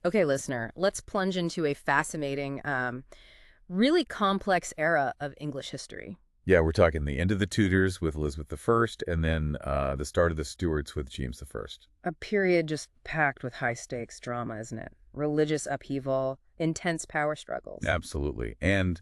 Okay, listener, let's plunge into a fascinating, really complex era of English history. Yeah, we're talking the end of the Tudors with Elizabeth I, and then the start of the Stuarts with James I. A period just packed with high stakes drama, isn't it? Religious upheaval, intense power struggles. Absolutely. And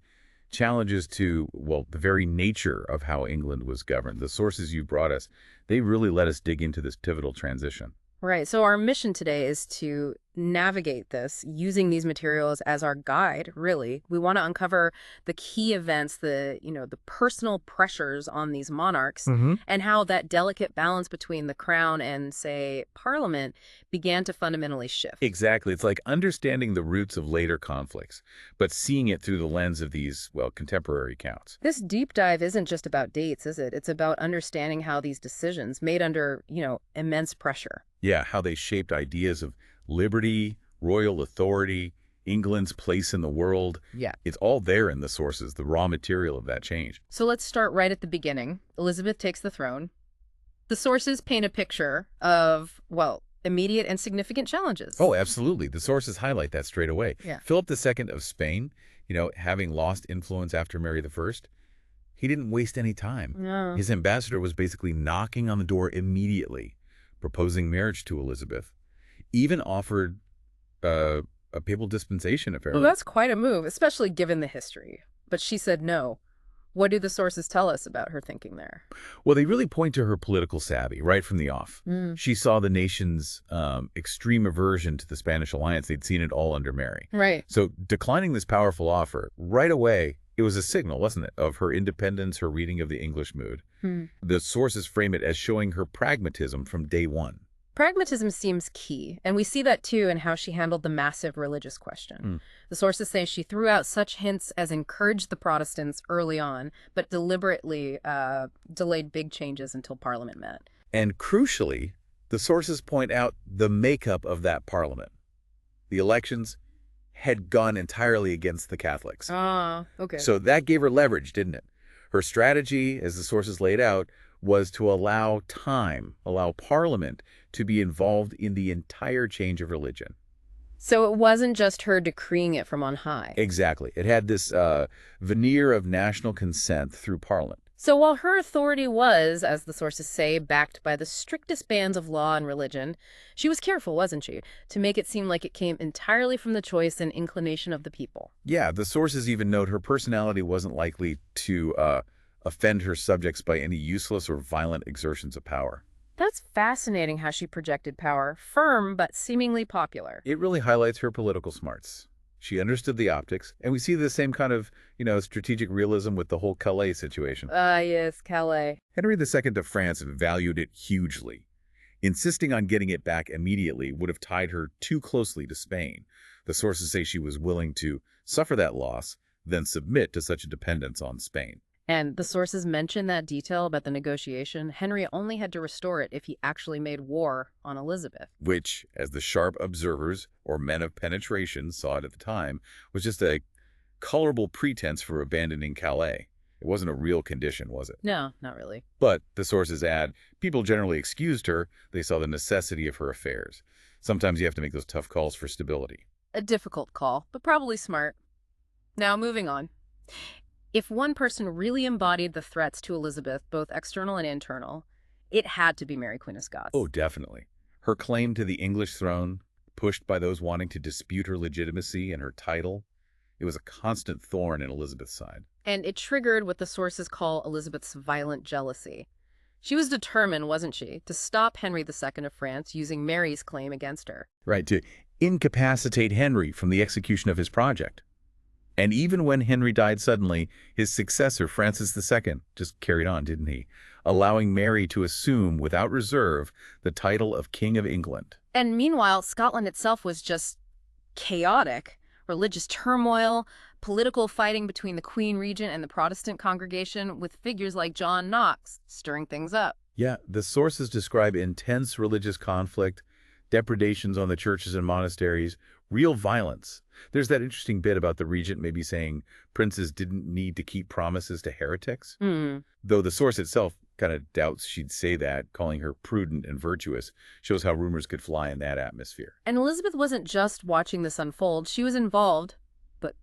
challenges to, well, the very nature of how England was governed. The sources you brought us, they really let us dig into this pivotal transition. Right. So our mission today is to navigate this using these materials as our guide, really. We want to uncover the key events, the personal pressures on these monarchs Hmm. and how that delicate balance between the crown and, say, parliament began to fundamentally shift. Exactly. It's like understanding the roots of later conflicts, but seeing it through the lens of these, well, contemporary accounts. This deep dive isn't just about dates, is it? It's about understanding how these decisions made under, immense pressure. Yeah, how they shaped ideas of liberty, royal authority, England's place in the world. Yeah. It's all there in the sources, the raw material of that change. So let's start right at the beginning. Elizabeth takes the throne. The sources paint a picture of, well, immediate and significant challenges. Oh, absolutely. The sources highlight that straight away. Yeah. Philip II of Spain, having lost influence after Mary I, he didn't waste any time. Yeah. His ambassador was basically knocking on the door immediately, proposing marriage to Elizabeth, even offered a papal dispensation, Well, apparently. that's quite a move, especially given the history. But she said no. What do the sources tell us about her thinking there? Well, they really point to her political savvy right from the off. Mm. She saw the nation's extreme aversion to the Spanish alliance. They'd seen it all under Mary. Right. So declining this powerful offer right away, it was a signal, wasn't it, of her independence, her reading of the English mood. Hmm. The sources frame it as showing her pragmatism from day one. Pragmatism seems key, and we see that too in how she handled the massive religious question. Hmm. The sources say she threw out such hints as encouraged the Protestants early on, but deliberately delayed big changes until Parliament met. And crucially, the sources point out the makeup of that parliament. The elections had gone entirely against the Catholics. Ah, okay. So that gave her leverage, didn't it? Her strategy, as the sources laid out, was to allow Parliament to be involved in the entire change of religion. So it wasn't just her decreeing it from on high. Exactly. It had this veneer of national consent through Parliament. So while her authority was, as the sources say, backed by the strictest bands of law and religion, she was careful, wasn't she, to make it seem like it came entirely from the choice and inclination of the people. Yeah, the sources even note her personality wasn't likely to offend her subjects by any useless or violent exertions of power. That's fascinating how she projected power, firm but seemingly popular. It really highlights her political smarts. She understood the optics, and we see the same kind of, strategic realism with the whole Calais situation. Ah, yes, Calais. Henry II of France valued it hugely. Insisting on getting it back immediately would have tied her too closely to Spain. The sources say she was willing to suffer that loss, then submit to such a dependence on Spain. And the sources mention that detail about the negotiation. Henry only had to restore it if he actually made war on Elizabeth. Which, as the sharp observers or men of penetration saw it at the time, was just a colorable pretense for abandoning Calais. It wasn't a real condition, was it? No, not really. But, the sources add, people generally excused her. They saw the necessity of her affairs. Sometimes you have to make those tough calls for stability. A difficult call, but probably smart. Now, moving on. If one person really embodied the threats to Elizabeth, both external and internal, it had to be Mary, Queen of Scots. Oh, definitely. Her claim to the English throne, pushed by those wanting to dispute her legitimacy and her title, it was a constant thorn in Elizabeth's side. And it triggered what the sources call Elizabeth's violent jealousy. She was determined, wasn't she, to stop Henry II of France using Mary's claim against her. Right, to incapacitate Henry from the execution of his project. And even when Henry died suddenly, his successor, Francis II, just carried on, didn't he? Allowing Mary to assume, without reserve, the title of King of England. And meanwhile, Scotland itself was just chaotic. Religious turmoil, political fighting between the Queen Regent and the Protestant congregation, with figures like John Knox stirring things up. Yeah, the sources describe intense religious conflict, depredations on the churches and monasteries, Real violence. There's that interesting bit about the regent maybe saying princes didn't need to keep promises to heretics, Hmm. though the source itself kind of doubts she'd say that, calling her prudent and virtuous, shows how rumors could fly in that atmosphere. And Elizabeth wasn't just watching this unfold. She was involved, but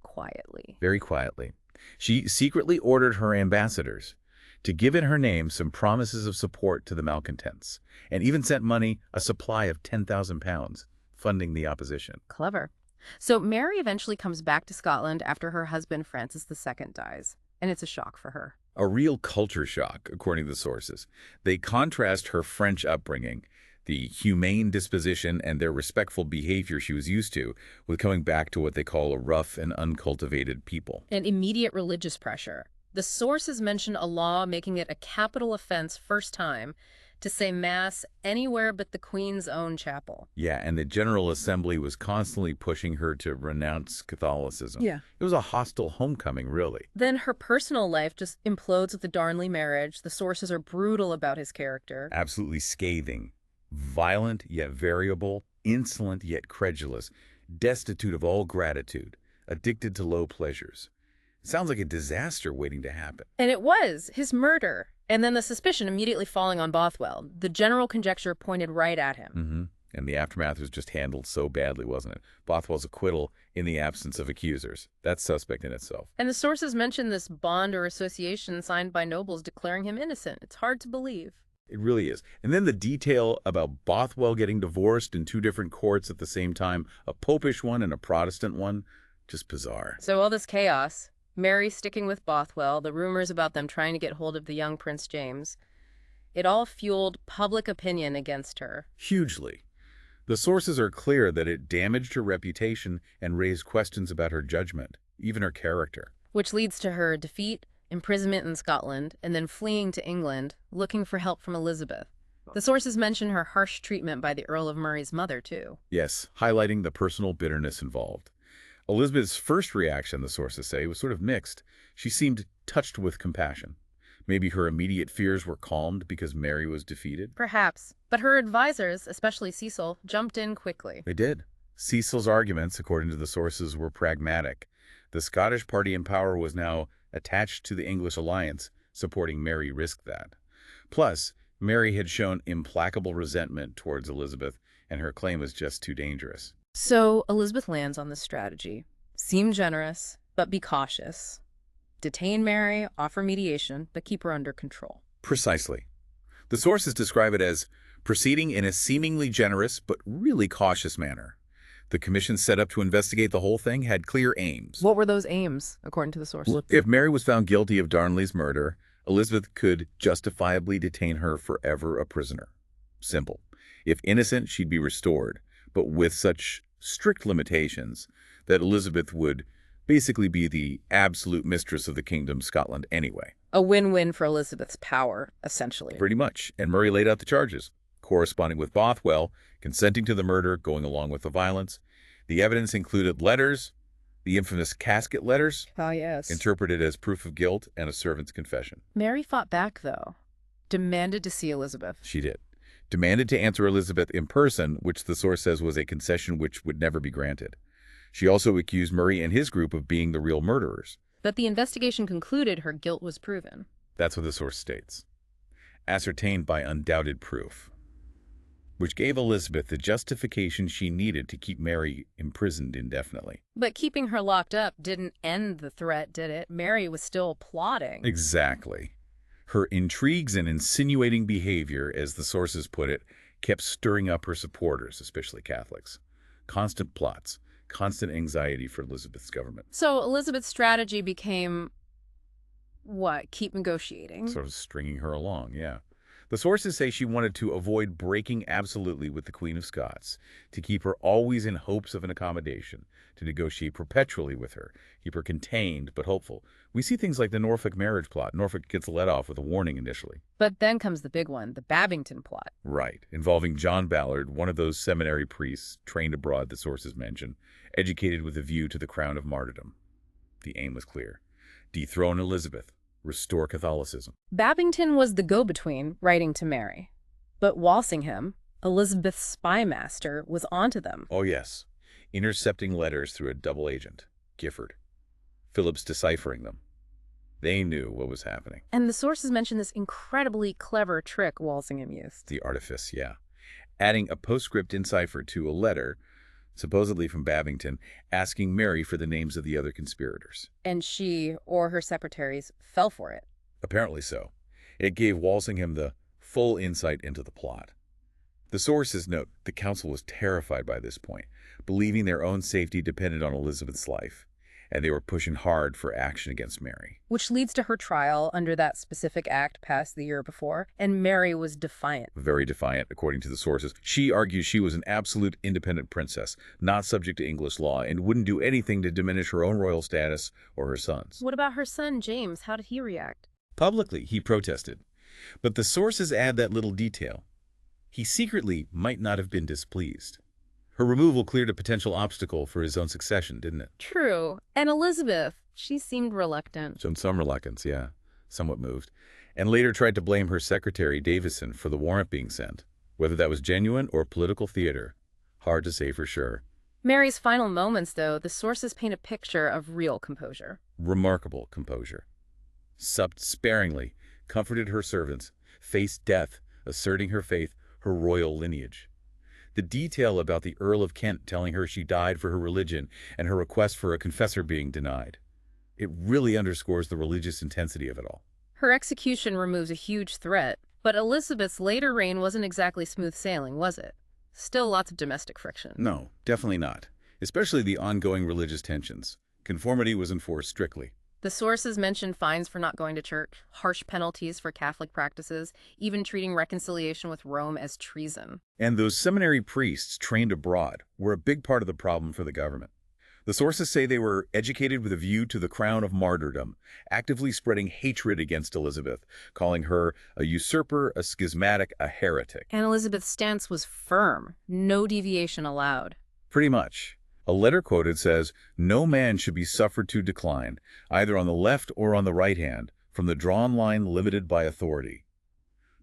quietly. Very quietly, she secretly ordered her ambassadors to give in her name some promises of support to the malcontents, and even sent money, a supply of £10,000, funding the opposition. Clever. So Mary eventually comes back to Scotland after her husband Francis II dies, and it's a shock for her. A real culture shock, according to the sources. They contrast her French upbringing, the humane disposition and their respectful behavior she was used to, with coming back to what they call a rough and uncultivated people. And immediate religious pressure. The sources mention a law making it a capital offense first time to say Mass anywhere but the Queen's own chapel. Yeah, and the General Assembly was constantly pushing her to renounce Catholicism. Yeah. It was a hostile homecoming, really. Then her personal life just implodes with the Darnley marriage. The sources are brutal about his character. Absolutely scathing. Violent yet variable, insolent yet credulous, destitute of all gratitude, addicted to low pleasures. It sounds like a disaster waiting to happen. And it was his murder. And then the suspicion immediately falling on Bothwell. The general conjecture pointed right at him. And the aftermath was just handled so badly, wasn't it? Bothwell's acquittal in the absence of accusers. That's suspect in itself. And the sources mention this bond or association signed by nobles declaring him innocent. It's hard to believe. It really is. And then the detail about Bothwell getting divorced in two different courts at the same time, a popish one and a Protestant one, just bizarre. So all this chaos, Mary sticking with Bothwell, the rumors about them trying to get hold of the young Prince James, it all fueled public opinion against her. Hugely. The sources are clear that it damaged her reputation and raised questions about her judgment, even her character. Which leads to her defeat, imprisonment in Scotland, and then fleeing to England, looking for help from Elizabeth. The sources mention her harsh treatment by the Earl of Murray's mother, too. Yes, highlighting the personal bitterness involved. Elizabeth's first reaction, the sources say, was sort of mixed. She seemed touched with compassion. Maybe her immediate fears were calmed because Mary was defeated. Perhaps. But her advisors, especially Cecil, jumped in quickly. They did. Cecil's arguments, according to the sources, were pragmatic. The Scottish party in power was now attached to the English alliance. Supporting Mary risked that. Plus, Mary had shown implacable resentment towards Elizabeth, and her claim was just too dangerous. So Elizabeth lands on this strategy. Seem generous, but be cautious. Detain Mary, offer mediation, but keep her under control. Precisely. The sources describe it as proceeding in a seemingly generous but really cautious manner. The commission set up to investigate the whole thing had clear aims. What were those aims, according to the sources? If Mary was found guilty of Darnley's murder, Elizabeth could justifiably detain her forever a prisoner. Simple. If innocent, she'd be restored, but with such strict limitations that Elizabeth would basically be the absolute mistress of the kingdom, Scotland, anyway. A win-win for Elizabeth's power, essentially. Pretty much. And Murray laid out the charges, corresponding with Bothwell, consenting to the murder, going along with the violence. The evidence included letters, the infamous casket letters, Ah, yes. interpreted as proof of guilt, and a servant's confession. Mary fought back, though. Demanded to see Elizabeth. She did. Demanded to answer Elizabeth in person, which the source says was a concession which would never be granted. She also accused Murray and his group of being the real murderers. But the investigation concluded her guilt was proven. That's what the source states. Ascertained by undoubted proof, which gave Elizabeth the justification she needed to keep Mary imprisoned indefinitely. But keeping her locked up didn't end the threat, did it? Mary was still plotting. Exactly. Her intrigues and insinuating behavior, as the sources put it, kept stirring up her supporters, especially Catholics. Constant plots, constant anxiety for Elizabeth's government. So Elizabeth's strategy became, what, keep negotiating? Sort of stringing her along, yeah. The sources say she wanted to avoid breaking absolutely with the Queen of Scots, to keep her always in hopes of an accommodation, to negotiate perpetually with her, keep her contained but hopeful. We see things like the Norfolk marriage plot. Norfolk gets let off with a warning initially. But then comes the big one, the Babington plot. Right, involving John Ballard, one of those seminary priests trained abroad the sources mention, educated with a view to the crown of martyrdom. The aim was clear. Dethrone Elizabeth. Restore Catholicism. Babington was the go-between, writing to Mary. But Walsingham, Elizabeth's spy master, was onto them. Oh yes. intercepting letters through a double agent, Gifford. Philip's deciphering them. They knew what was happening. And the sources mention this incredibly clever trick Walsingham used. The artifice, yeah. Adding a postscript in cipher to a letter, supposedly from Babington, asking Mary for the names of the other conspirators. And she, or her secretaries, fell for it. Apparently so. It gave Walsingham the full insight into the plot. The sources note the council was terrified by this point, believing their own safety depended on Elizabeth's life, and they were pushing hard for action against Mary. Which leads to her trial under that specific act passed the year before, and Mary was defiant. Very defiant, according to the sources. She argues she was an absolute independent princess, not subject to English law, and wouldn't do anything to diminish her own royal status or her son's. What about her son, James? How did he react? Publicly, he protested. But the sources add that little detail. He secretly might not have been displeased. Her removal cleared a potential obstacle for his own succession, didn't it? True. And Elizabeth, she seemed reluctant. Showed some reluctance, yeah, somewhat moved, and later tried to blame her secretary, Davison, for the warrant being sent. Whether that was genuine or political theater, hard to say for sure. Mary's final moments, though, the sources paint a picture of real composure. Remarkable composure. Supped sparingly, comforted her servants, faced death, asserting her faith, her royal lineage. The detail about the Earl of Kent telling her she died for her religion and her request for a confessor being denied. It really underscores the religious intensity of it all. Her execution removes a huge threat, but Elizabeth's later reign wasn't exactly smooth sailing, was it? Still lots of domestic friction. No, definitely not. Especially the ongoing religious tensions. Conformity was enforced strictly. The sources mention fines for not going to church, harsh penalties for Catholic practices, even treating reconciliation with Rome as treason. And those seminary priests trained abroad were a big part of the problem for the government. The sources say they were educated with a view to the crown of martyrdom, actively spreading hatred against Elizabeth, calling her a usurper, a schismatic, a heretic. And Elizabeth's stance was firm, no deviation allowed. Pretty much. A letter quoted says, "No man should be suffered to decline, either on the left or on the right hand, from the drawn line limited by authority."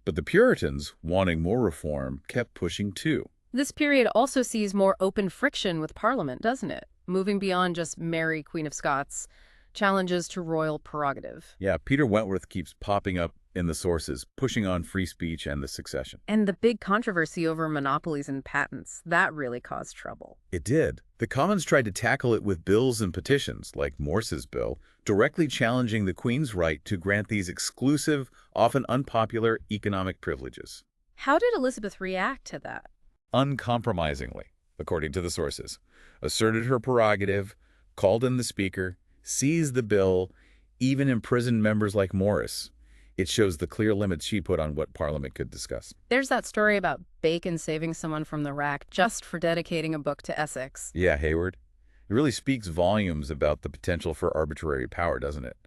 But the Puritans, wanting more reform, kept pushing too. This period also sees more open friction with Parliament, doesn't it? Moving beyond just Mary, Queen of Scots, challenges to royal prerogative. Yeah, Peter Wentworth keeps popping up in the sources, pushing on free speech and the succession. And the big controversy over monopolies and patents, that really caused trouble. It did. The Commons tried to tackle it with bills and petitions, like Morse's bill, directly challenging the Queen's right to grant these exclusive, often unpopular economic privileges. How did Elizabeth react to that? Uncompromisingly, according to the sources, asserted her prerogative, called in the Speaker, seized the bill, even imprisoned members like Morris. It shows the clear limits she put on what Parliament could discuss. There's that story about Bacon saving someone from the rack just for dedicating a book to Essex. Yeah, Hayward. It really speaks volumes about the potential for arbitrary power, doesn't it?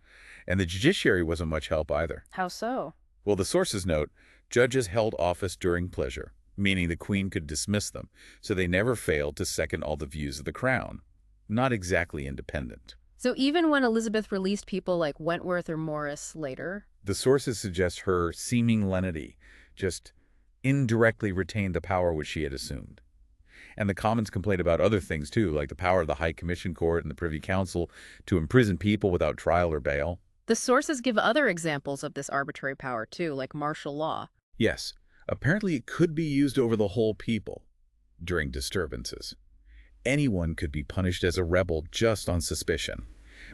And the judiciary wasn't much help either. How so? Well, the sources note, judges held office during pleasure, meaning the Queen could dismiss them, so they never failed to second all the views of the Crown. Not exactly independent. So even when Elizabeth released people like Wentworth or Morris later, the sources suggest her seeming lenity just indirectly retained the power which she had assumed. And the Commons complained about other things too, like the power of the High Commission Court and the Privy Council to imprison people without trial or bail. The sources give other examples of this arbitrary power too, like martial law. Yes, apparently it could be used over the whole people during disturbances. Anyone could be punished as a rebel just on suspicion.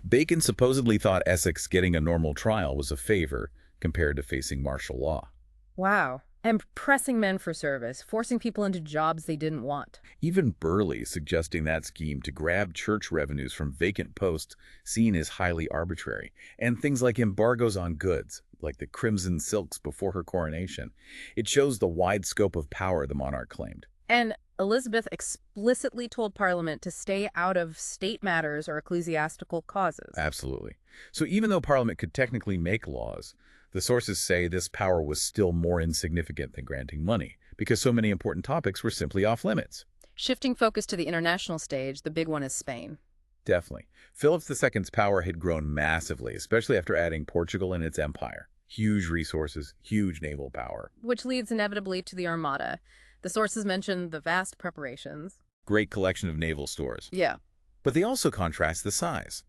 Bacon supposedly thought Essex getting a normal trial was a favor compared to facing martial law. Wow. And pressing men for service, forcing people into jobs they didn't want. Even Burleigh suggesting that scheme to grab church revenues from vacant posts seen as highly arbitrary, and things like embargoes on goods, like the crimson silks before her coronation. It shows the wide scope of power the monarch claimed. And Elizabeth explicitly told Parliament to stay out of state matters or ecclesiastical causes. Absolutely. So even though Parliament could technically make laws, the sources say this power was still more insignificant than granting money, because so many important topics were simply off limits. Shifting focus to the international stage, the big one is Spain. Definitely. Philip II's power had grown massively, especially after adding Portugal and its empire. Huge resources, huge naval power. Which leads inevitably to the Armada. The sources mention the vast preparations. Great collection of naval stores. Yeah. But they also contrast the size.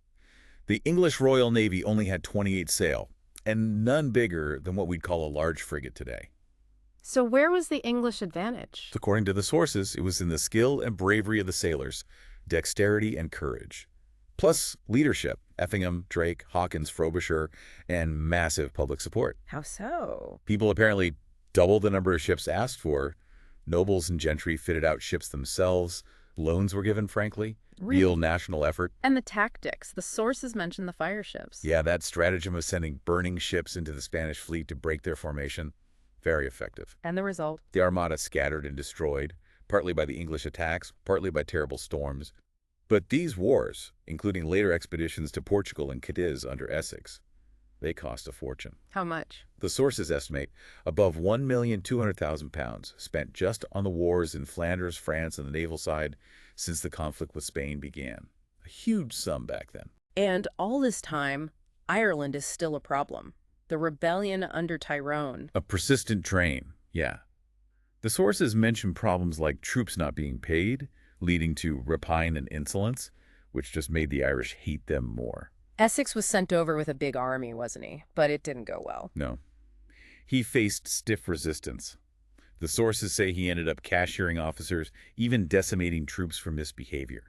The English Royal Navy only had 28 sail, and none bigger than what we'd call a large frigate today. So where was the English advantage? According to the sources, it was in the skill and bravery of the sailors, dexterity and courage. Plus leadership, Effingham, Drake, Hawkins, Frobisher, and massive public support. How so? People apparently doubled the number of ships asked for. Nobles and gentry fitted out ships themselves. Loans were given, frankly. Real national effort. And the tactics. The sources mention the fire ships. Yeah, that stratagem of sending burning ships into the Spanish fleet to break their formation, very effective. And the result? The Armada scattered and destroyed, partly by the English attacks, partly by terrible storms. But these wars, including later expeditions to Portugal and Cadiz under Essex, they cost a fortune. How much? The sources estimate above £1,200,000 spent just on the wars in Flanders, France, and the naval side since the conflict with Spain began. A huge sum back then. And all this time, Ireland is still a problem. The rebellion under Tyrone. A persistent train, yeah. The sources mention problems like troops not being paid, leading to rapine and insolence, which just made the Irish hate them more. Essex was sent over with a big army, wasn't he? But it didn't go well. No. He faced stiff resistance. The sources say he ended up cashiering officers, even decimating troops for misbehavior.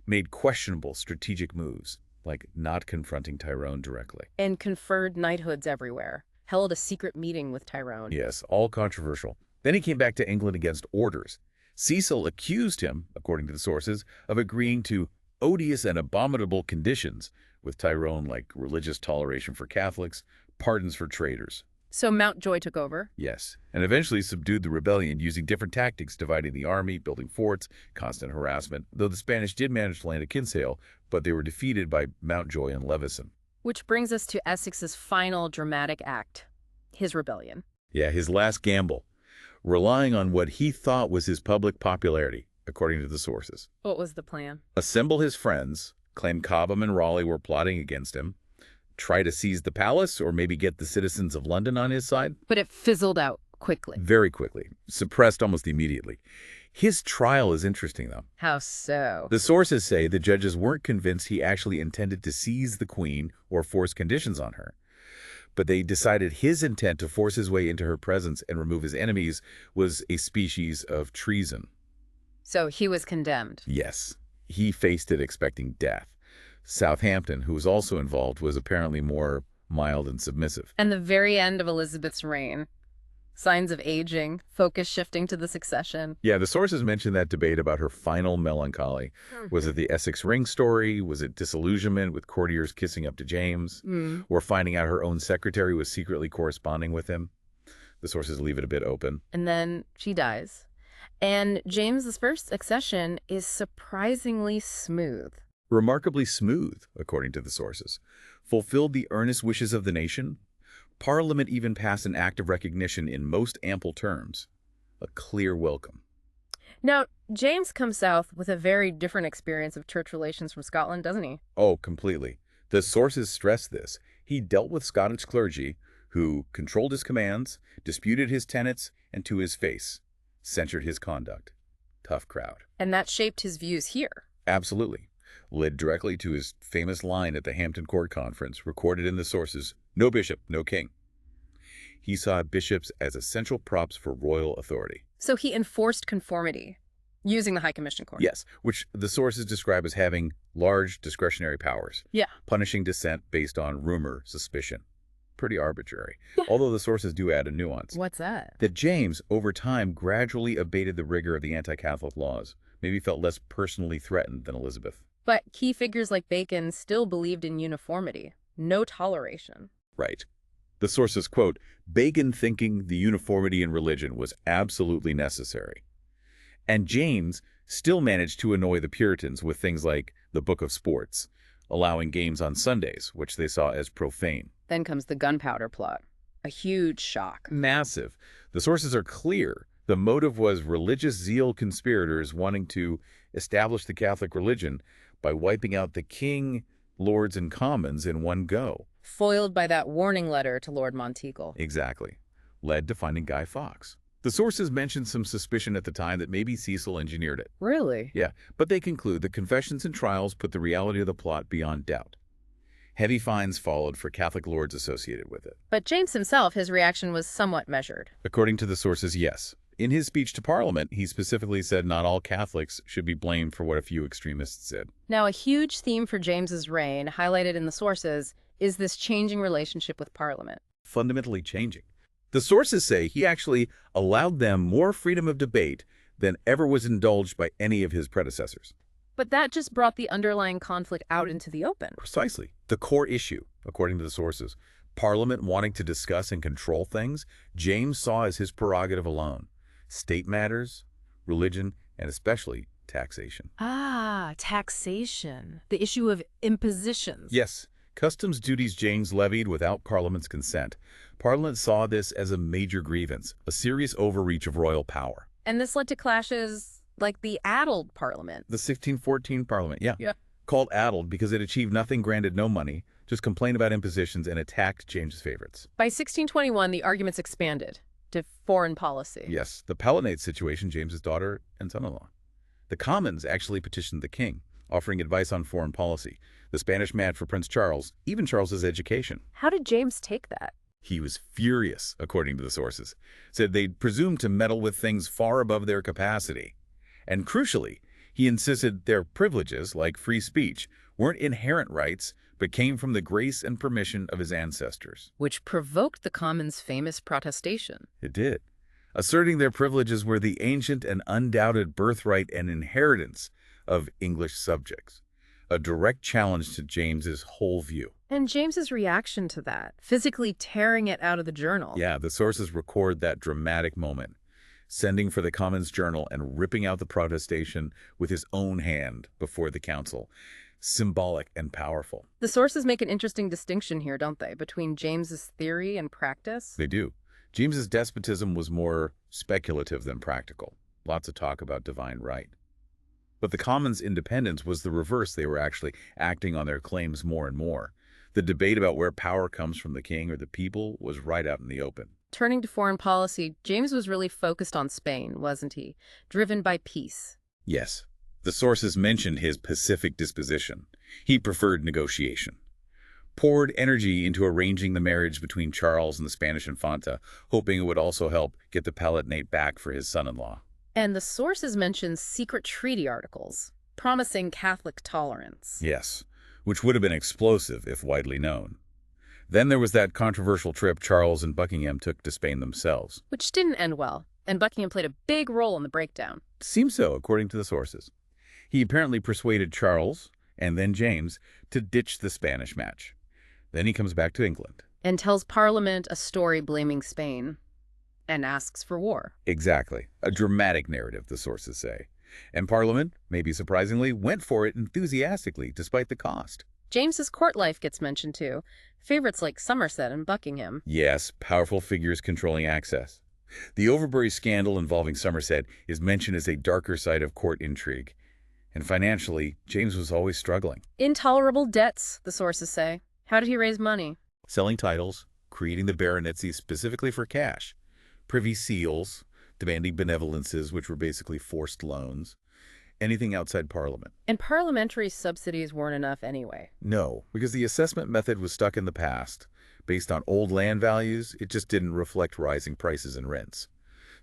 Made questionable strategic moves, like not confronting Tyrone directly. And conferred knighthoods everywhere. Held a secret meeting with Tyrone. Yes, all controversial. Then he came back to England against orders. Cecil accused him, according to the sources, of agreeing to odious and abominable conditions with Tyrone, like religious toleration for Catholics, pardons for traitors. So Mountjoy took over? Yes, and eventually subdued the rebellion using different tactics, dividing the army, building forts, constant harassment, though the Spanish did manage to land at Kinsale, but they were defeated by Mountjoy and Leveson. Which brings us to Essex's final dramatic act, his rebellion. Yeah, his last gamble, relying on what he thought was his public popularity, according to the sources. What was the plan? Assemble his friends, claim Cobham and Raleigh were plotting against him, try to seize the palace, or maybe get the citizens of London on his side. But it fizzled out quickly. Very quickly. Suppressed almost immediately. His trial is interesting, though. How so? The sources say the judges weren't convinced he actually intended to seize the queen or force conditions on her. But they decided his intent to force his way into her presence and remove his enemies was a species of treason. So he was condemned. Yes. He faced it expecting death. Southampton, who was also involved, was apparently more mild and submissive. And the very end of Elizabeth's reign. Signs of aging, focus shifting to the succession. Yeah, the sources mentioned that debate about her final melancholy. Was it the Essex ring story? Was it disillusionment with courtiers kissing up to James? Or finding out her own secretary was secretly corresponding with him? The sources leave it a bit open. And then she dies. And James's first accession is surprisingly smooth. Remarkably smooth, according to the sources. Fulfilled the earnest wishes of the nation. Parliament even passed an act of recognition in most ample terms. A clear welcome. Now, James comes south with a very different experience of church relations from Scotland, doesn't he? Oh, completely. The sources stress this. He dealt with Scottish clergy who controlled his commands, disputed his tenets, and to his face, censured his conduct. Tough crowd. And that shaped his views here. Absolutely. Led directly to his famous line at the Hampton Court Conference, recorded in the sources, "No bishop, no king." He saw bishops as essential props for royal authority. So he enforced conformity, using the High Commission Court. Yes, which the sources describe as having large discretionary powers. Yeah. Punishing dissent based on rumor, suspicion. Pretty arbitrary. Although the sources do add a nuance. What's that? That James, over time, gradually abated the rigor of the anti-Catholic laws. Maybe felt less personally threatened than Elizabeth. But key figures like Bacon still believed in uniformity, no toleration. Right. The sources quote, Bacon thinking the uniformity in religion was absolutely necessary. And James still managed to annoy the Puritans with things like the Book of Sports, allowing games on Sundays, which they saw as profane. Then comes the Gunpowder Plot, a huge shock. Massive. The sources are clear. The motive was religious zeal conspirators wanting to establish the Catholic religion by wiping out the king, lords, and commons in one go. Foiled by that warning letter to Lord Monteagle. Exactly. Led to finding Guy Fawkes. The sources mentioned some suspicion at the time that maybe Cecil engineered it. Really? Yeah, but they conclude the confessions and trials put the reality of the plot beyond doubt. Heavy fines followed for Catholic lords associated with it. But James himself, his reaction was somewhat measured. According to the sources, yes. In his speech to Parliament, he specifically said not all Catholics should be blamed for what a few extremists did. Now, a huge theme for James's reign, highlighted in the sources, is this changing relationship with Parliament. Fundamentally changing. The sources say he actually allowed them more freedom of debate than ever was indulged by any of his predecessors. But that just brought the underlying conflict out into the open. Precisely. The core issue, according to the sources, Parliament wanting to discuss and control things, James saw as his prerogative alone. State matters, religion, and especially taxation. Ah, taxation. The issue of impositions. Yes, customs duties James levied without Parliament's consent. Parliament saw this as a major grievance, a serious overreach of royal power. And this led to clashes like the addled Parliament. The 1614 Parliament, yeah. Yeah. Called addled because it achieved nothing, granted no money, just complained about impositions and attacked James's favorites. By 1621, the arguments expanded to foreign policy. Yes, the Palatinate situation, James's daughter and son-in-law. The Commons actually petitioned the king, offering advice on foreign policy. The Spanish mad for Prince Charles, even Charles's education. How did James take that? He was furious, according to the sources. Said they'd presumed to meddle with things far above their capacity. And crucially, he insisted their privileges, like free speech, weren't inherent rights, but came from the grace and permission of his ancestors. Which provoked the Commons' famous protestation. It did, asserting their privileges were the ancient and undoubted birthright and inheritance of English subjects, a direct challenge to James's whole view. And James's reaction to that, physically tearing it out of the journal. Yeah, the sources record that dramatic moment, sending for the Commons Journal and ripping out the protestation with his own hand before the council. Symbolic and powerful. The sources make an interesting distinction here, don't they, between James's theory and practice? They do. James's despotism was more speculative than practical. Lots of talk about divine right. But the Commons' independence was the reverse. They were actually acting on their claims more and more. The debate about where power comes from the king or the people was right out in the open. Turning to foreign policy, James was really focused on Spain, wasn't he? Driven by peace. Yes. The sources mentioned his pacific disposition. He preferred negotiation. Poured energy into arranging the marriage between Charles and the Spanish Infanta, hoping it would also help get the Palatinate back for his son-in-law. And the sources mention secret treaty articles, promising Catholic tolerance. Yes, which would have been explosive if widely known. Then there was that controversial trip Charles and Buckingham took to Spain themselves. Which didn't end well, and Buckingham played a big role in the breakdown. Seems so, according to the sources. He apparently persuaded Charles, and then James, to ditch the Spanish match. Then he comes back to England. And tells Parliament a story blaming Spain, and asks for war. Exactly. A dramatic narrative, the sources say. And Parliament, maybe surprisingly, went for it enthusiastically, despite the cost. James's court life gets mentioned too. Favorites like Somerset and Buckingham. Yes, powerful figures controlling access. The Overbury scandal involving Somerset is mentioned as a darker side of court intrigue. And financially, James was always struggling. Intolerable debts, the sources say. How did he raise money? Selling titles, creating the baronetcy specifically for cash, privy seals, demanding benevolences, which were basically forced loans, anything outside Parliament. And parliamentary subsidies weren't enough anyway. No, because the assessment method was stuck in the past. Based on old land values, it just didn't reflect rising prices and rents.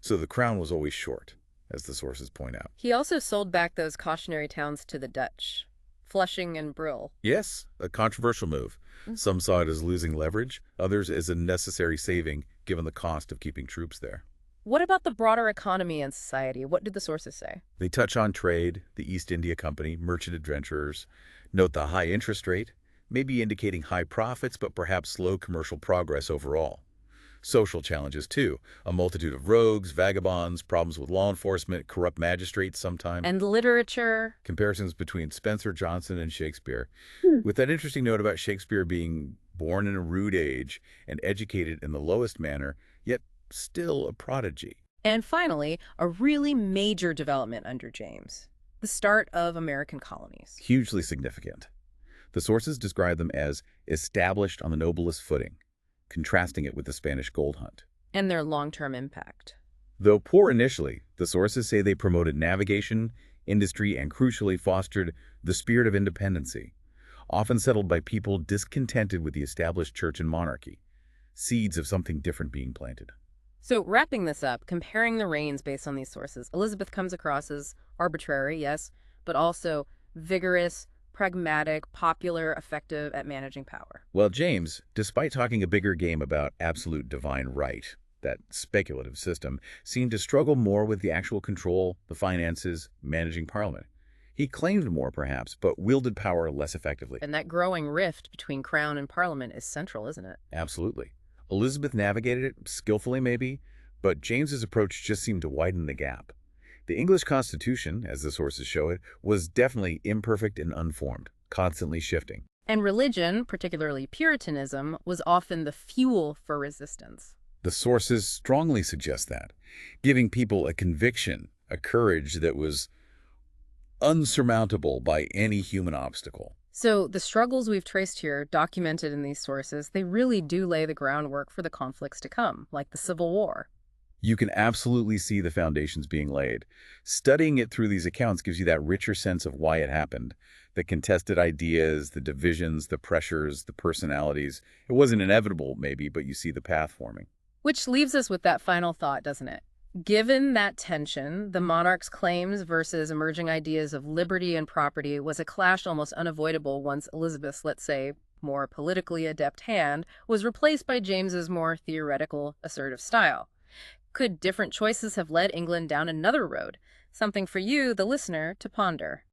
So the crown was always short, as the sources point out. He also sold back those cautionary towns to the Dutch, Flushing and Brill. Yes, a controversial move. Some saw it as losing leverage, others as a necessary saving given the cost of keeping troops there. What about the broader economy and society? What did the sources say? They touch on trade, the East India Company, merchant adventurers, note the high interest rate, maybe indicating high profits but perhaps slow commercial progress overall. Social challenges too, a multitude of rogues, vagabonds, problems with law enforcement, corrupt magistrates sometimes. And literature. Comparisons between Spencer Johnson and Shakespeare, with that interesting note about Shakespeare being born in a rude age and educated in the lowest manner, yet still a prodigy. And finally, a really major development under James, the start of American colonies. Hugely significant. The sources describe them as established on the noblest footing, contrasting it with the Spanish gold hunt. And their long-term impact. Though poor initially, the sources say they promoted navigation, industry, and crucially fostered the spirit of independency, often settled by people discontented with the established church and monarchy, seeds of something different being planted. So, wrapping this up, comparing the reigns based on these sources, Elizabeth comes across as arbitrary, yes, but also vigorous, pragmatic, popular, effective at managing power. Well, James, despite talking a bigger game about absolute divine right, that speculative system, seemed to struggle more with the actual control, the finances, managing Parliament. He claimed more, perhaps, but wielded power less effectively. And that growing rift between crown and parliament is central, isn't it? Absolutely. Elizabeth navigated it, skillfully maybe, but James's approach just seemed to widen the gap. The English Constitution, as the sources show it, was definitely imperfect and unformed, constantly shifting. And religion, particularly Puritanism, was often the fuel for resistance. The sources strongly suggest that, giving people a conviction, a courage that was unsurmountable by any human obstacle. So the struggles we've traced here, documented in these sources, they really do lay the groundwork for the conflicts to come, like the Civil War. You can absolutely see the foundations being laid. Studying it through these accounts gives you that richer sense of why it happened. The contested ideas, the divisions, the pressures, the personalities. It wasn't inevitable, maybe, but you see the path forming. Which leaves us with that final thought, doesn't it? Given that tension, the monarch's claims versus emerging ideas of liberty and property was a clash almost unavoidable once Elizabeth's, let's say, more politically adept hand was replaced by James's more theoretical, assertive style. Could different choices have led England down another road? Something for you, the listener, to ponder.